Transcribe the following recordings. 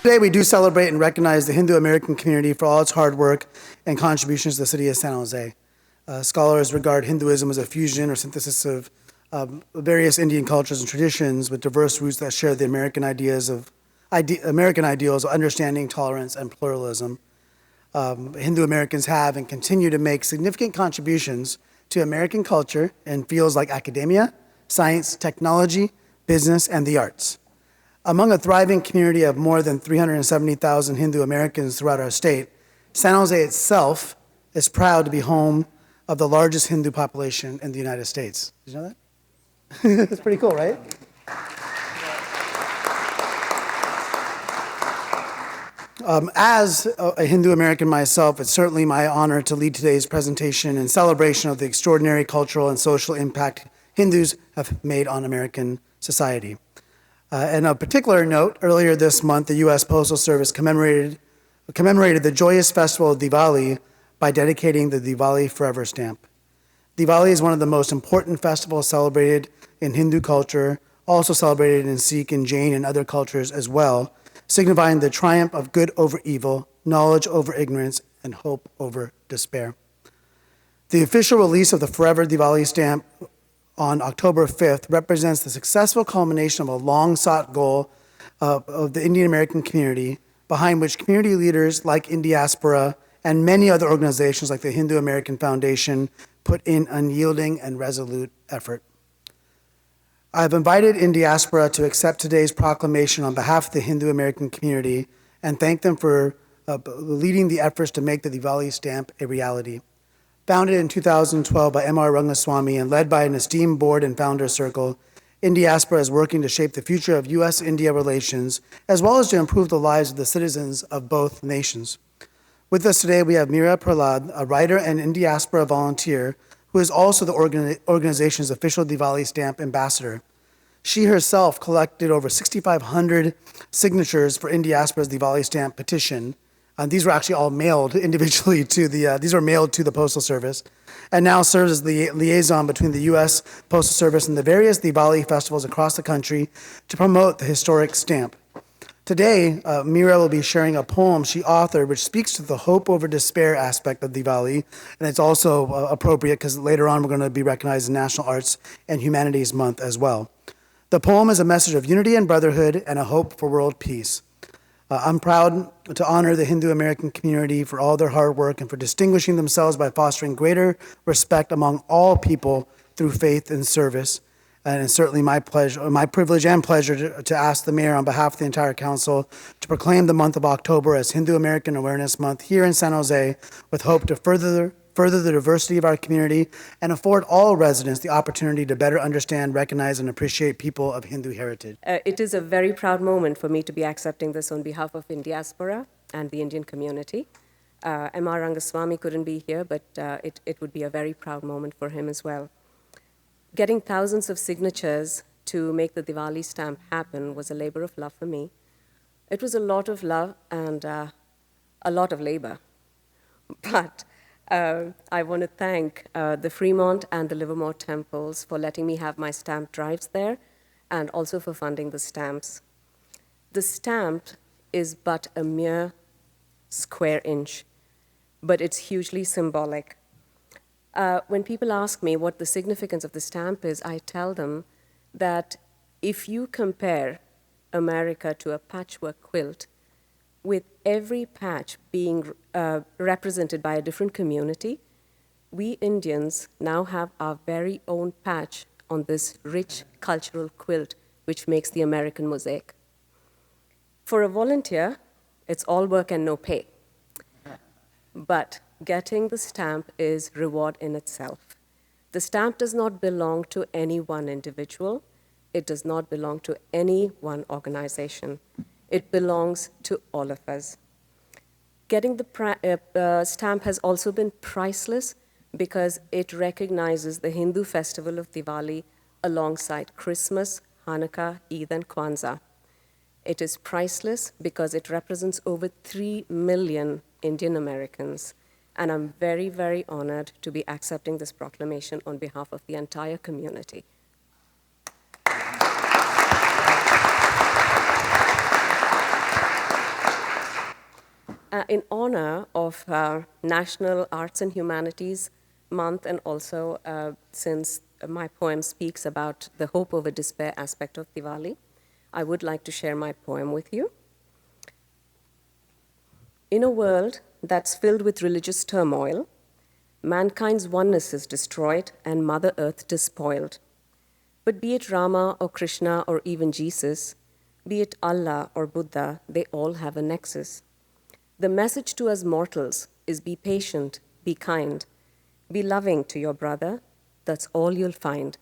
Today, we do celebrate and recognize the Hindu American community for all its hard work and contributions to the city of San Jose. Scholars regard Hinduism as a fusion or synthesis of various Indian cultures and traditions with diverse roots that share the American ideals of understanding, tolerance, and pluralism. Hindu Americans have and continue to make significant contributions to American culture in fields like academia, science, technology, business, and the arts. Among a thriving community of more than 370,000 Hindu Americans throughout our state, San Jose itself is proud to be home of the largest Hindu population in the United States. Did you know that? That's pretty cool, right? As a Hindu American myself, it's certainly my honor to lead today's presentation in celebration of the extraordinary cultural and social impact Hindus have made on American society. And of particular note, earlier this month, the U.S. Postal Service commemorated the joyous festival of Diwali by dedicating the Diwali Forever stamp. Diwali is one of the most important festivals celebrated in Hindu culture, also celebrated in Sikh and Jain and other cultures as well, signifying the triumph of good over evil, knowledge over ignorance, and hope over despair. The official release of the Forever Diwali stamp on October 5th represents the successful culmination of a long-sought goal of the Indian American community, behind which community leaders like Indiaspora and many other organizations like the Hindu American Foundation put in unyielding and resolute effort. I've invited Indiaspora to accept today's proclamation on behalf of the Hindu American community and thank them for leading the efforts to make the Diwali stamp a reality. Founded in 2012 by M.R. Rangaswamy and led by an esteemed board and founder circle, Indiaspora is working to shape the future of U.S.-India relations, as well as to improve the lives of the citizens of both nations. With us today, we have Meera Prahlad, a writer and Indiaspora volunteer, who is also the organization's official Diwali stamp ambassador. She herself collected over 6,500 signatures for Indiaspora's Diwali stamp petition. These were actually all mailed individually to the Postal Service, and now serves as the liaison between the U.S. Postal Service and the various Diwali festivals across the country to promote the historic stamp. Today, Meera will be sharing a poem she authored which speaks to the hope over despair aspect of Diwali, and it's also appropriate because later on we're going to be recognized in National Arts and Humanities Month as well. The poem is a message of unity and brotherhood and a hope for world peace. I'm proud to honor the Hindu American community for all their hard work and for distinguishing themselves by fostering greater respect among all people through faith and service. And it's certainly my privilege and pleasure to ask the mayor on behalf of the entire council to proclaim the month of October as Hindu American Awareness Month here in San Jose, with hope to further the diversity of our community and afford all residents the opportunity to better understand, recognize, and appreciate people of Hindu heritage. It is a very proud moment for me to be accepting this on behalf of Indiaspora and the Indian community. M.R. Rangaswamy couldn't be here, but it would be a very proud moment for him as well. Getting thousands of signatures to make the Diwali stamp happen was a labor of love for me. It was a lot of love and a lot of labor. But I want to thank the Fremont and the Livermore temples for letting me have my stamp drives there and also for funding the stamps. The stamp is but a mere square inch, but it's hugely symbolic. When people ask me what the significance of the stamp is, I tell them that if you compare America to a patchwork quilt, with every patch being represented by a different community, we Indians now have our very own patch on this rich cultural quilt, which makes the American mosaic. For a volunteer, it's all work and no pay. But getting the stamp is reward in itself. The stamp does not belong to any one individual. It does not belong to any one organization. It belongs to all of us. Getting the stamp has also been priceless because it recognizes the Hindu festival of Diwali alongside Christmas, Hanukkah, Eid, and Kwanzaa. It is priceless because it represents over 3 million Indian Americans. And I'm very, very honored to be accepting this proclamation on behalf of the entire community. in honor of National Arts and Humanities Month, and also since my poem speaks about the hope over despair aspect of Diwali, I would like to share my poem with you. In a world that's filled with religious turmoil, mankind's oneness is destroyed and Mother Earth despoiled. But be it Rama or Krishna or even Jesus, be it Allah or Buddha, they all have a nexus. The message to us mortals is be patient, be kind, be loving to your brother, that's all you'll find.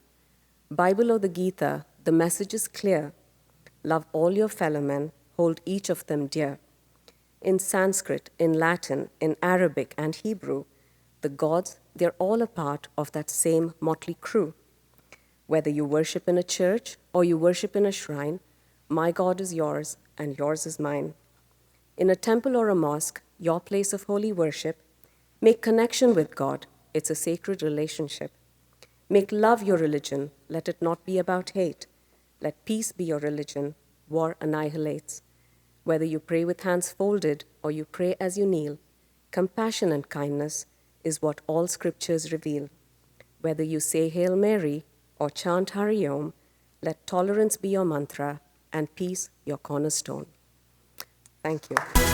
Bible or the Gita, the message is clear. Love all your fellow men, hold each of them dear. In Sanskrit, in Latin, in Arabic and Hebrew, the gods, they're all a part of that same motley crew. Whether you worship in a church or you worship in a shrine, my God is yours and yours is mine. In a temple or a mosque, your place of holy worship, make connection with God. It's a sacred relationship. Make love your religion. Let it not be about hate. Let peace be your religion. War annihilates. Whether you pray with hands folded or you pray as you kneel, compassion and kindness is what all scriptures reveal. Whether you say Hail Mary or chant Hari Om, let tolerance be your mantra and peace your cornerstone. Thank you.